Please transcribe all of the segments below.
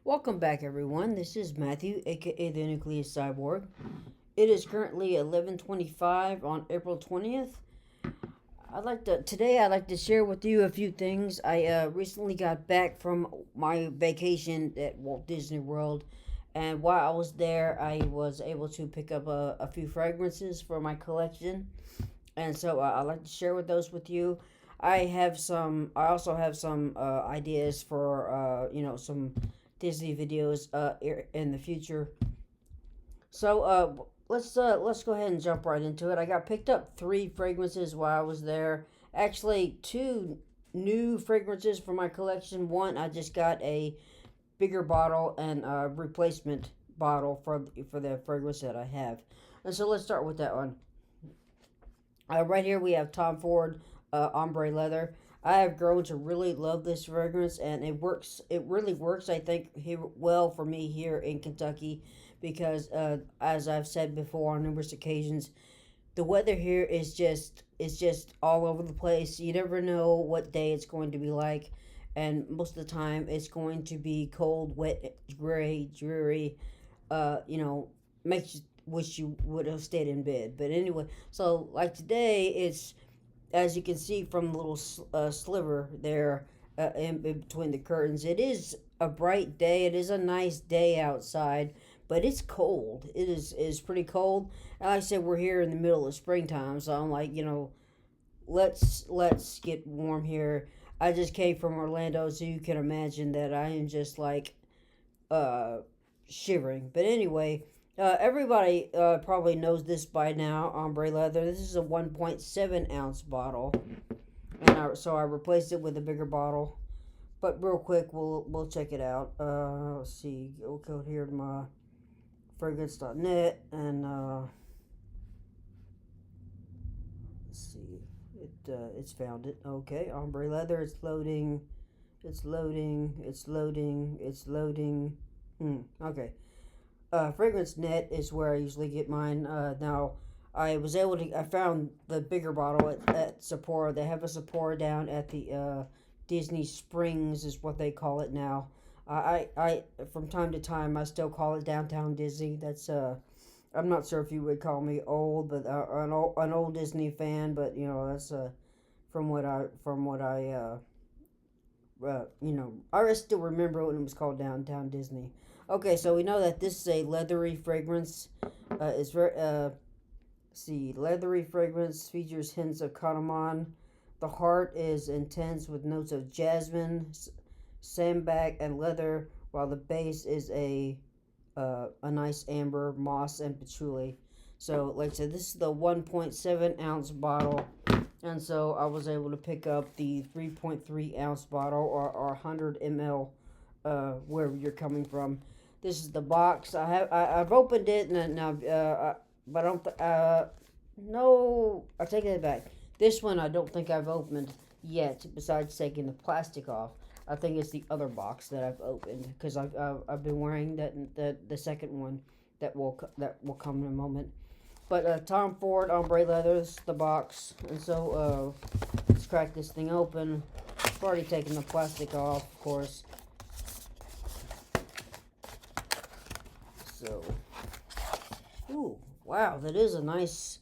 Welcome back, everyone. This is Matthew, aka the Nucleus Cyborg. It is currently 11:25 on April 20th. I'd like to share with you a few things. I recently got back from my vacation at Walt Disney World, and while I was there, I was able to pick up a few fragrances for my collection, and so I'd like to share with those with you. I also have some ideas for some Disney videos in the future. So let's go ahead and jump right into it. I got picked up three fragrances while I was there. Actually, two new fragrances for my collection. One, I just got a bigger bottle and a replacement bottle for the fragrance that I have. And so let's start with that one. Right here we have Tom Ford ombre leather. I have grown to really love this fragrance, and it works. It really works. I think here well for me here in Kentucky, because as I've said before on numerous occasions, the weather here is just all over the place. You never know what day it's going to be like, and most of the time it's going to be cold, wet, gray, dreary. Makes you wish you would have stayed in bed. But anyway, so like today, it's as you can see from the little sliver there in between the curtains. It is a bright day. It is a nice day outside, but it's cold. It is pretty cold. And like I said, we're here in the middle of springtime, so I'm like, let's get warm here. I just came from Orlando, so you can imagine that I am just like uh shivering. But anyway, everybody probably knows this by now. Ombre leather. This is a 1.7 ounce bottle, and so I replaced it with a bigger bottle. But real quick, we'll check it out. Let's see. We'll go here to my fragrance.net and let's see. It's found it. Okay, ombre leather. It's loading. It's loading. It's loading. It's loading. Okay. Fragrance Net is where I usually get mine. Now, I found the bigger bottle at Sephora. They have a Sephora down at the Disney Springs, is what they call it now. From time to time, I still call it Downtown Disney. I'm not sure if you would call me old, but an old Disney fan. But that's from what I still remember when it was called Downtown Disney. Okay, so we know that this is a leathery fragrance. It's very see, leathery fragrance features hints of cardamom. The heart is intense with notes of jasmine, sambac, and leather, while the base is a nice amber, moss, and patchouli. So, like I said, this is the 1.7 ounce bottle, and so I was able to pick up the 3.3 ounce bottle or 100 ml, wherever you're coming from. This is the box. I've opened it and now, but I don't. No, I take that back. This one I don't think I've opened yet. Besides taking the plastic off, I think it's the other box that I've opened because I've been wearing the second one that will come in a moment. But Tom Ford ombre leather is the box, and so let's crack this thing open. I've already taken the plastic off, of course. So, ooh, wow, that is a nice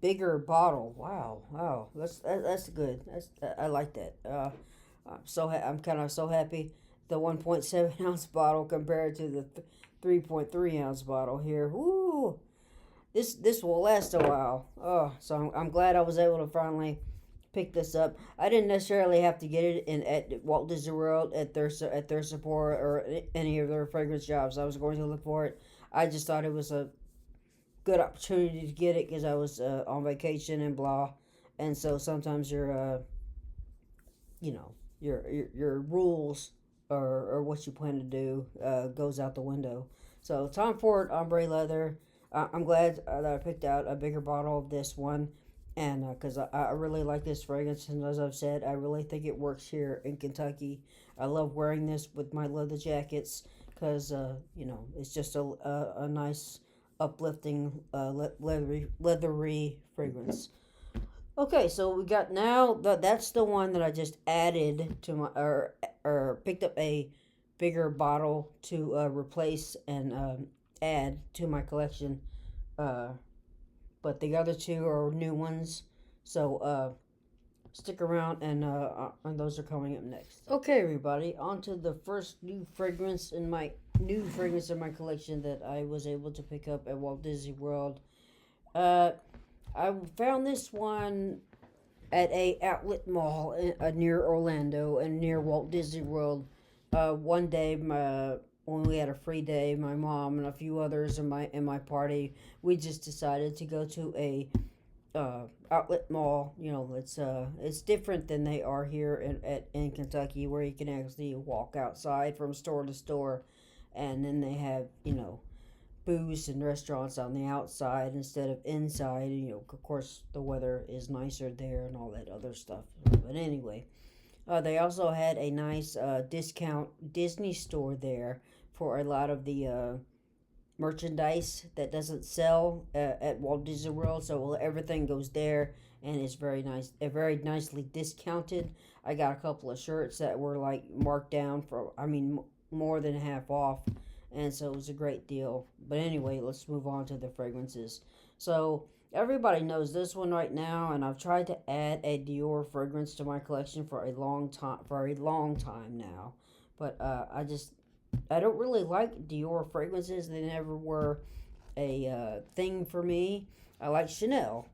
bigger bottle. Wow, wow, that's good. I like that. I'm kind of so happy. The 1.7 ounce bottle compared to the 3.3 ounce bottle here. Woo! This will last a while. Oh, so I'm glad I was able to finally pick this up. I didn't necessarily have to get it in at Walt Disney World at their Sephora or any of their fragrance shops. I was going to look for it. I just thought it was a good opportunity to get it because I was on vacation and blah, and so sometimes you know, your rules or what you plan to do goes out the window. So Tom Ford ombre leather. I'm glad that I picked out a bigger bottle of this one, and because I really like this fragrance, and as I've said, I really think it works here in Kentucky. I love wearing this with my leather jackets because it's just a nice uplifting leathery fragrance. Okay, so we got now that's the one that I just added to my or picked up a bigger bottle to replace and add to my collection. Uh, but the other two are new ones. So stick around, and those are coming up next. Okay, everybody, on to the first new fragrance in my collection that I was able to pick up at Walt Disney World. Uh, I found this one at a outlet mall near Orlando and near Walt Disney World. One day, when we had a free day, my mom and a few others in my party, we just decided to go to a outlet mall. You know, it's different than they are here in Kentucky, where you can actually walk outside from store to store, and then they have booths and restaurants on the outside instead of inside. Of course, the weather is nicer there and all that other stuff. But anyway, they also had a nice discount Disney store there for a lot of the merchandise that doesn't sell at Walt Disney World. So everything goes there, and it's very nice, very nicely discounted. I got a couple of shirts that were like marked down for, more than half off, and so it was a great deal. But anyway, let's move on to the fragrances. So everybody knows this one right now, and I've tried to add a Dior fragrance to my collection for a long time, now. But I don't really like Dior fragrances. They never were a thing for me. I like Chanel.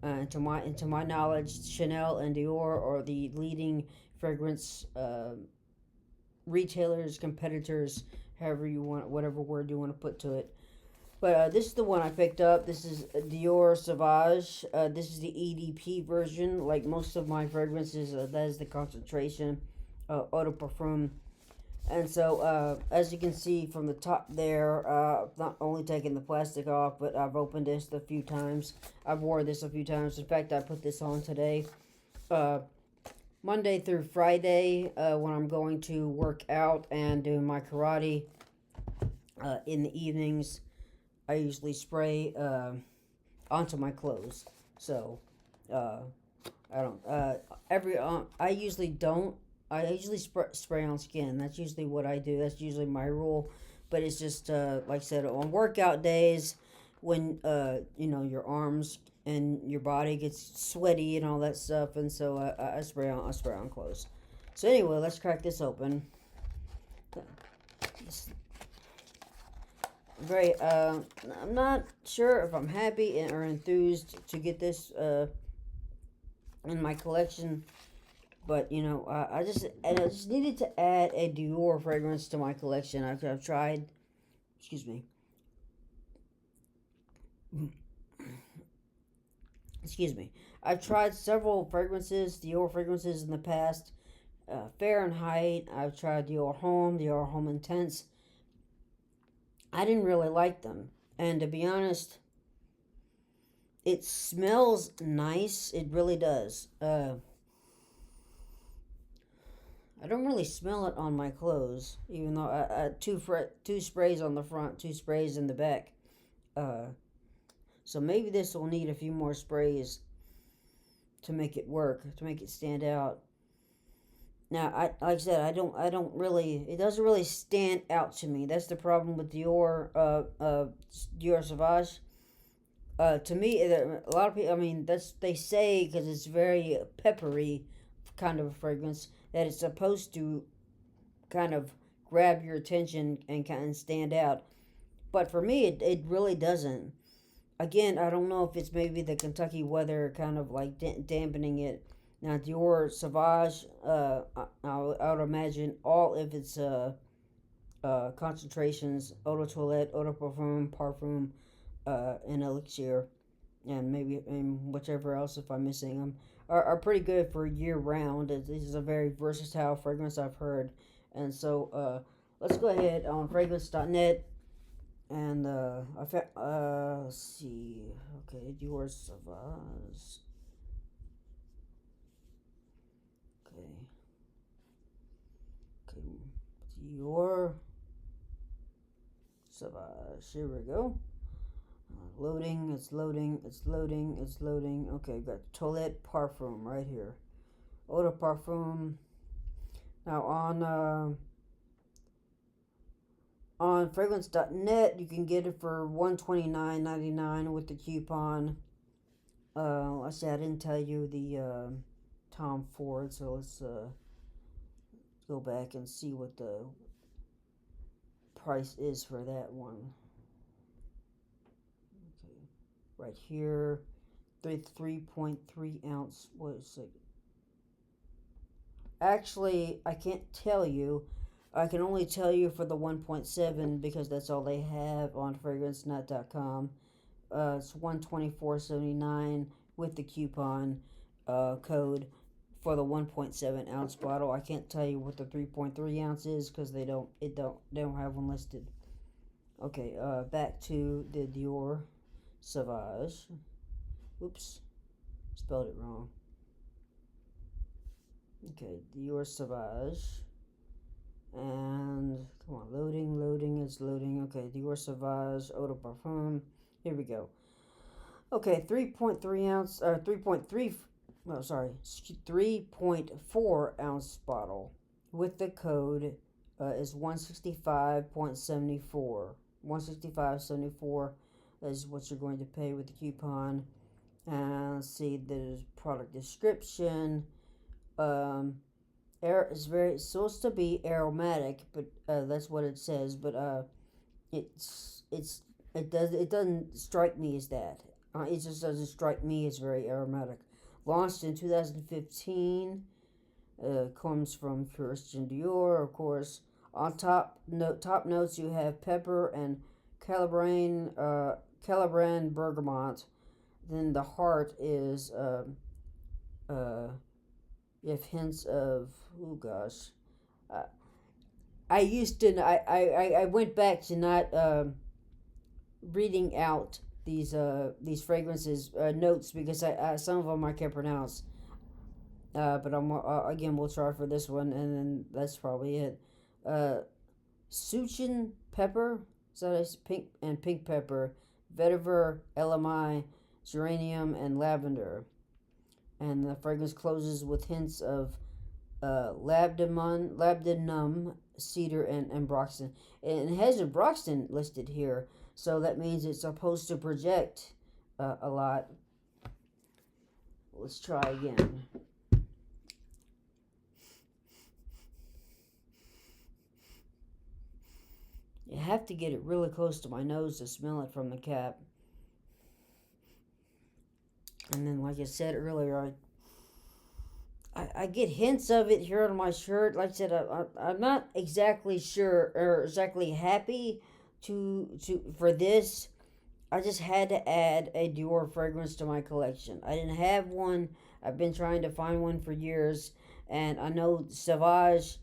To my knowledge, Chanel and Dior are the leading fragrance retailers, competitors, however you want, whatever word you want to put to it. But this is the one I picked up. This is Dior Sauvage. This is the EDP version. Like most of my fragrances, that is the concentration eau de parfum. And so, as you can see from the top there, I've not only taken the plastic off, but I've opened this a few times. I've worn this a few times. In fact, I put this on today. Uh, Monday through Friday, when I'm going to work out and do my karate in the evenings, I usually spray onto my clothes. So, uh, I don't. I usually don't. I usually spray on skin. That's usually what I do. That's usually my rule. But it's just like I said, on workout days, when your arms and your body gets sweaty and all that stuff, and so I spray on clothes. So anyway, let's crack this open. It's very I'm not sure if I'm happy or enthused to get this in my collection. But I just needed to add a Dior fragrance to my collection. I've tried, excuse me, excuse me. I've tried several fragrances, Dior fragrances in the past. Fahrenheit. I've tried Dior Home Intense. I didn't really like them, and to be honest, it smells nice. It really does. I don't really smell it on my clothes, even though two sprays on the front, two sprays in the back. Uh, so maybe this will need a few more sprays to make it work, to make it stand out. Now, like I said, I don't really, it doesn't really stand out to me. That's the problem with Dior Sauvage. To me, a lot of people, they say because it's very peppery kind of a fragrance that it's supposed to kind of grab your attention and kind of stand out. But for me, it really doesn't. Again, I don't know if it's maybe the Kentucky weather kind of like dampening it. Now, Dior Sauvage, I would imagine all of its concentrations, eau de toilette, eau de parfum, and elixir, and maybe and whichever else if I'm missing them, are pretty good for year round. This is a very versatile fragrance I've heard. And so let's go ahead on fragrance.net and let's see. Okay, Dior Sauvage. Okay, Dior Sauvage. Here we go. Loading, it's loading, it's loading, it's loading. Okay, got Toilette Parfum right here. Eau de Parfum. Now on On fragrance.net, you can get it for $129.99 with the coupon. Let's see, I didn't tell you the Tom Ford, so let's go back and see what the price is for that one. Okay, right here, 3.3 ounce. What is it? Actually, I can't tell you. I can only tell you for the 1.7 because that's all they have on fragrancenet.com. It's $124.79 with the coupon code for the 1.7 ounce bottle. I can't tell you what the 3.3 ounce is because they don't have one listed. Okay, back to the Dior Sauvage. Oops, spelled it wrong. Okay, Dior Sauvage. And come on, loading, it's loading. Okay, Dior Sauvage Eau de Parfum. Here we go. Okay, 3.3 ounce, 3.3, no, sorry, 3.4 ounce bottle with the code is 165.74. 165.74 is what you're going to pay with the coupon. And let's see, there's product description. Air is very supposed to be aromatic, but that's what it says. But it doesn't strike me as that. It just doesn't strike me as very aromatic. Launched in 2015, comes from Christian Dior, of course. On top notes you have pepper and Calibran bergamot. Then the heart is you have hints of, oh gosh, I went back to not reading out these fragrances notes because I some of them I can't pronounce. But I'm again we'll try for this one and then that's probably it. Suchin pepper, so that's pink pepper, vetiver, LMI, geranium, and lavender. And the fragrance closes with hints of labdanum, cedar, and ambroxan. And it has ambroxan listed here, so that means it's supposed to project a lot. Let's try again. You have to get it really close to my nose to smell it from the cap. And then, like I said earlier, I get hints of it here on my shirt. Like I said, I'm not exactly sure or exactly happy for this. I just had to add a Dior fragrance to my collection. I didn't have one. I've been trying to find one for years, and I know Sauvage.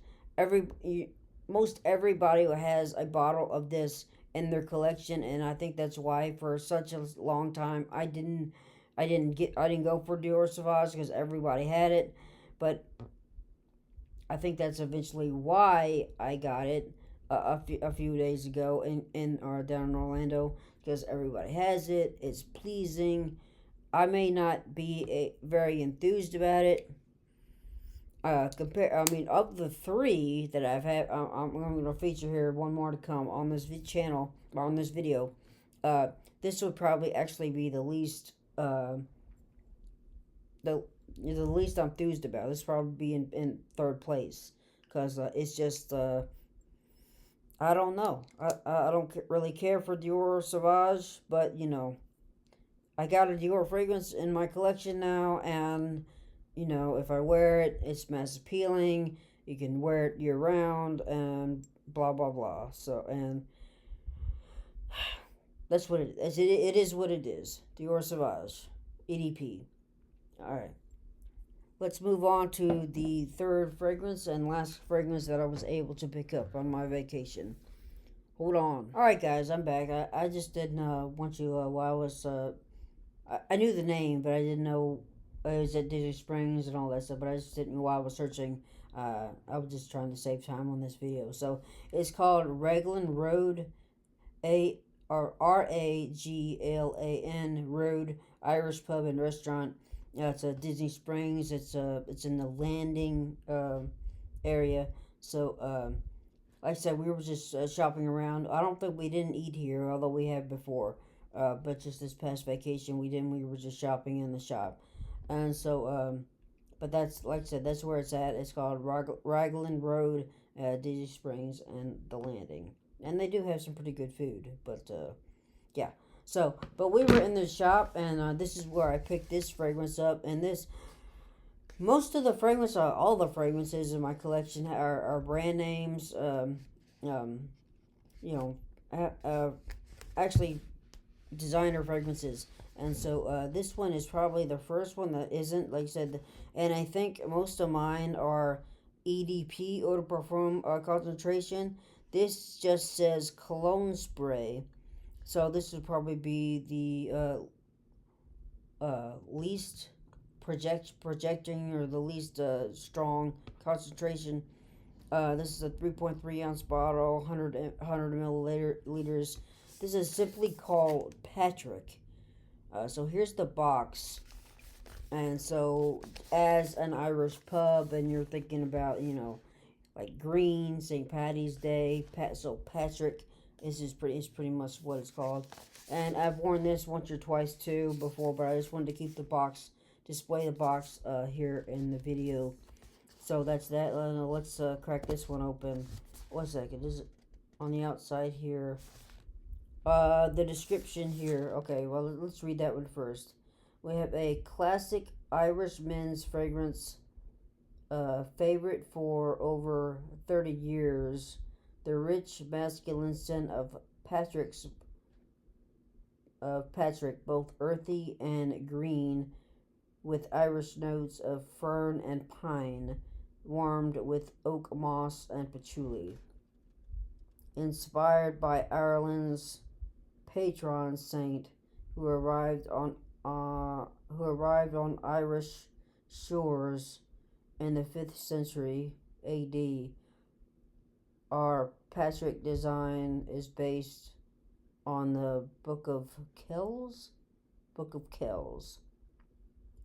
Most everybody has a bottle of this in their collection, and I think that's why for such a long time I didn't go for Dior Sauvage because everybody had it, but I think that's eventually why I got it a few days ago in or down in Orlando because everybody has it. It's pleasing. I may not be very enthused about it. Of the three that I've had, I'm going to feature here one more to come on this channel or on this video. This would probably actually be the least the least I'm enthused about. This probably be in third place because it's just I don't know. I don't really care for Dior Sauvage, but I got a Dior fragrance in my collection now, and if I wear it, it's mass appealing. You can wear it year round, and blah blah blah. So and that's what it is. It is what it is. Dior Sauvage, EDP. All right. Let's move on to the third fragrance and last fragrance that I was able to pick up on my vacation. Hold on. All right, guys, I'm back. I just didn't want you while I was. I knew the name, but I didn't know it was at Disney Springs and all that stuff. But I just didn't know while I was searching. I was just trying to save time on this video. So it's called Raglan Road, Raglan Road Irish Pub and Restaurant. It's a Disney Springs. It's in the landing area. So like I said, we were just shopping around. I don't think we didn't eat here, although we have before. But just this past vacation, we didn't. We were just shopping in the shop, and so but that's like I said, that's where it's at. It's called Raglan Road, Disney Springs, and the Landing, and they do have some pretty good food. But yeah. So, but we were in the shop, and this is where I picked this fragrance up, and this most of the fragrance, all the fragrances in my collection are brand names. Um, you know, actually designer fragrances. And so this one is probably the first one that isn't, like I said, and I think most of mine are EDP, eau de parfum concentration. This just says cologne spray. So this would probably be the least projecting or the least strong concentration. This is a 3.3 ounce bottle, 100 milliliters. This is simply called Patrick. So here's the box. And so, as an Irish pub, and you're thinking about, like green, St. Patty's Day, so Patrick is pretty much what it's called. And I've worn this once or twice too before, but I just wanted to keep the box, display the box here in the video. So that's that. Let's crack this one open. 1 second. Is it on the outside here? The description here. Okay, well, let's read that one first. We have a classic Irish men's fragrance, favorite for over 30 years. The rich masculine scent of Patrick, both earthy and green, with Irish notes of fern and pine, warmed with oak moss and patchouli. Inspired by Ireland's patron saint, who arrived on Irish shores in the 5th century A.D. Our Patrick design is based on the Book of Kells,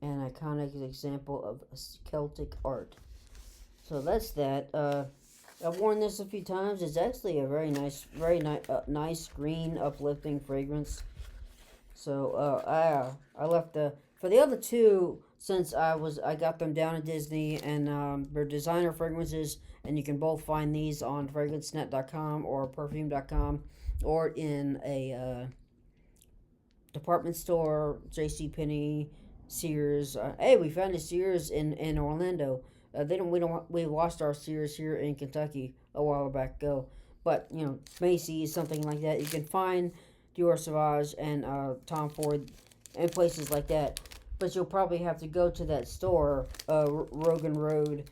an iconic example of Celtic art. So that's that. I've worn this a few times. It's actually a nice green, uplifting fragrance. So I left for the other two, since I got them down at Disney, and they're designer fragrances, and you can both find these on fragrancenet.com or perfume.com, or in a department store, JCPenney, Sears. Hey, we found a Sears in Orlando. We lost our Sears here in Kentucky a while back ago, but Macy's, something like that. You can find Dior Sauvage and Tom Ford and places like that, but you'll probably have to go to that store, Rogan Road,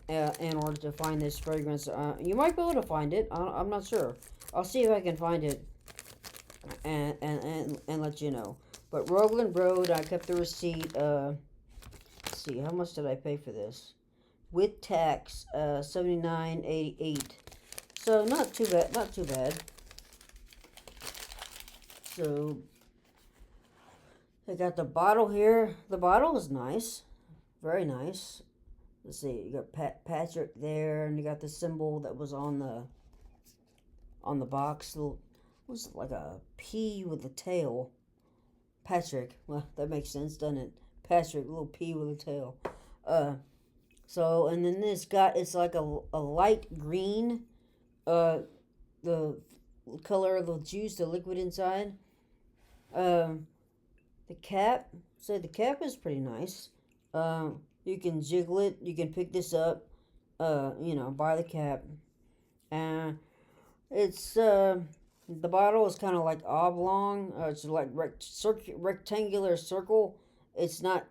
in order to find this fragrance. You might be able to find it. I'm not sure. I'll see if I can find it and let you know. But Rogan Road, I kept the receipt. Let's see, how much did I pay for this? With tax, $79.88. So not too bad. Not too bad. So I got the bottle here. The bottle is nice, very nice. Let's see, you got Patrick there, and you got the symbol that was on the box. It was like a P with a tail. Patrick. Well, that makes sense, doesn't it? Patrick, little P with a tail. So, and then it's like a light green. The color of the juice, the liquid inside. The cap. So the cap is pretty nice. You can jiggle it. You can pick this up. By the cap. And it's the bottle is kind of like oblong. It's like rectangular circle. It's not.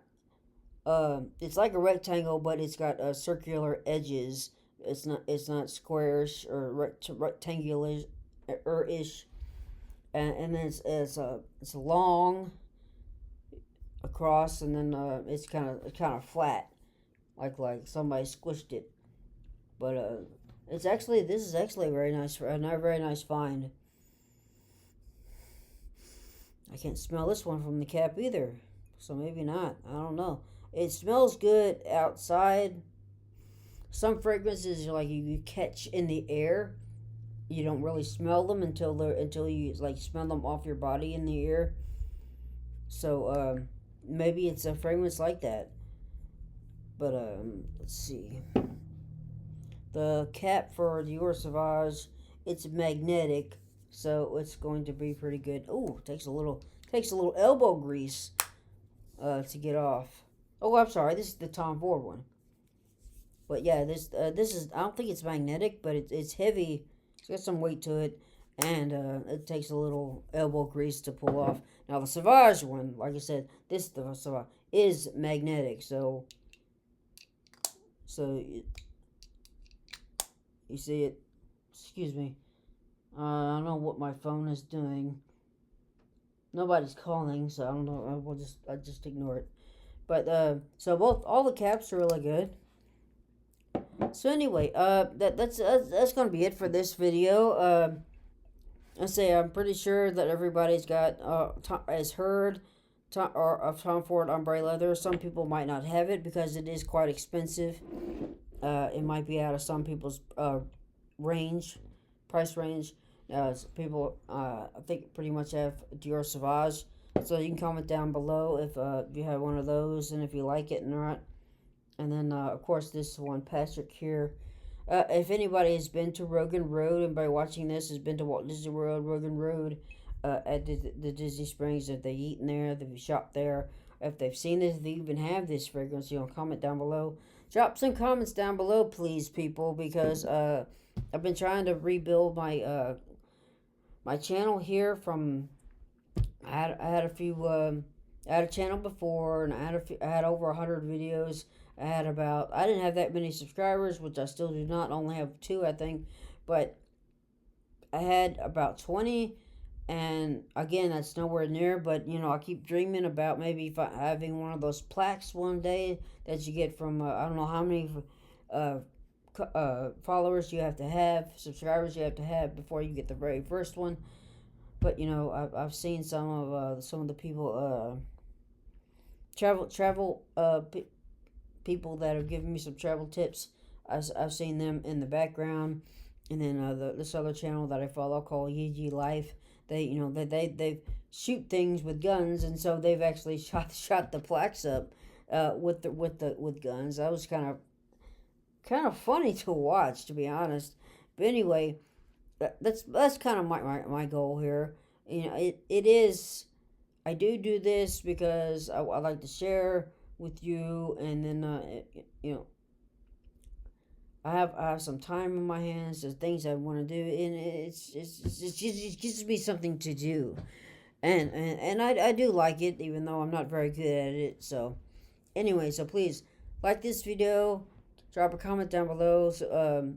It's like a rectangle, but it's got circular edges. It's not squarish or rectangular ish, and then it's long across, and then it's kind of flat, like somebody squished it. But this is actually a very nice find. I can't smell this one from the cap either, so maybe not. I don't know. It smells good outside. Some fragrances you catch in the air, you don't really smell them until you like smell them off your body in the air. So maybe it's a fragrance like that. But let's see. The cap for Dior Sauvage, it's magnetic, so it's going to be pretty good. Oh, takes a little elbow grease to get off. Oh, I'm sorry. This is the Tom Ford one. But yeah, this is, I don't think it's magnetic, but it's heavy. It's got some weight to it, and it takes a little elbow grease to pull off. Now the Sauvage one, like I said, the Sauvage is magnetic. So you see it. Excuse me. I don't know what my phone is doing. Nobody's calling, so I don't know. I just ignore it. But so all the caps are really good. So anyway, that's gonna be it for this video. I say I'm pretty sure that everybody's got has heard of Tom Ford ombre leather. Some people might not have it because it is quite expensive. It might be out of some people's price range. People, I think, pretty much have Dior Sauvage. So you can comment down below if you have one of those and if you like it or not. And then, of course, this one, Patrick here. If anybody has been to Rogan Road, and by watching this has been to Walt Disney World, Rogan Road, at the Disney Springs, if they eaten there, if they shopped there, if they've seen this, if they even have this fragrance, comment down below. Drop some comments down below, please, people, because I've been trying to rebuild my channel here from. I had a few. I had a channel before, and I had over 100 videos. I didn't have that many subscribers, which I still do not. I only have 2, I think, but I had about 20. And again, that's nowhere near, but I keep dreaming about maybe having one of those plaques one day that you get from I don't know how many followers you have to have, subscribers you have to have before you get the very first one. But I've seen some of the people travel people that have given me some travel tips. I've seen them in the background, and then this other channel that I follow called Yee Life. They shoot things with guns, and so they've actually shot the plaques up with guns. That was kind of funny to watch, to be honest. But anyway, that's kind of my goal here. It is. I do this because I like to share with you, and then I have some time in my hands. There's things I want to do, and it just gives me something to do, and I do like it, even though I'm not very good at it. So anyway, so please like this video, drop a comment down below. So,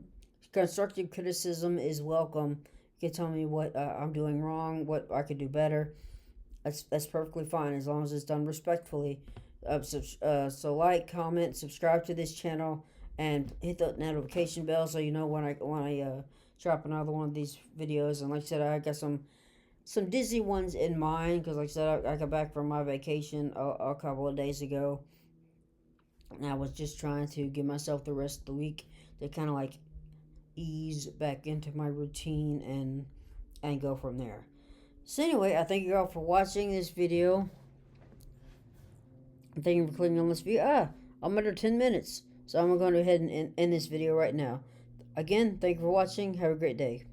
constructive criticism is welcome. You can tell me what I'm doing wrong, what I could do better. That's perfectly fine as long as it's done respectfully. So like, comment, subscribe to this channel, and hit the notification bell so you know when I drop another one of these videos. And like I said, I got some Disney ones in mind because, like I said, I got back from my vacation a couple of days ago, and I was just trying to give myself the rest of the week to kind of like ease back into my routine and go from there. So anyway, I thank you all for watching this video. Thank you for clicking on this video. I'm under 10 minutes, so I'm going to go ahead and end this video right now. Again, thank you for watching. Have a great day.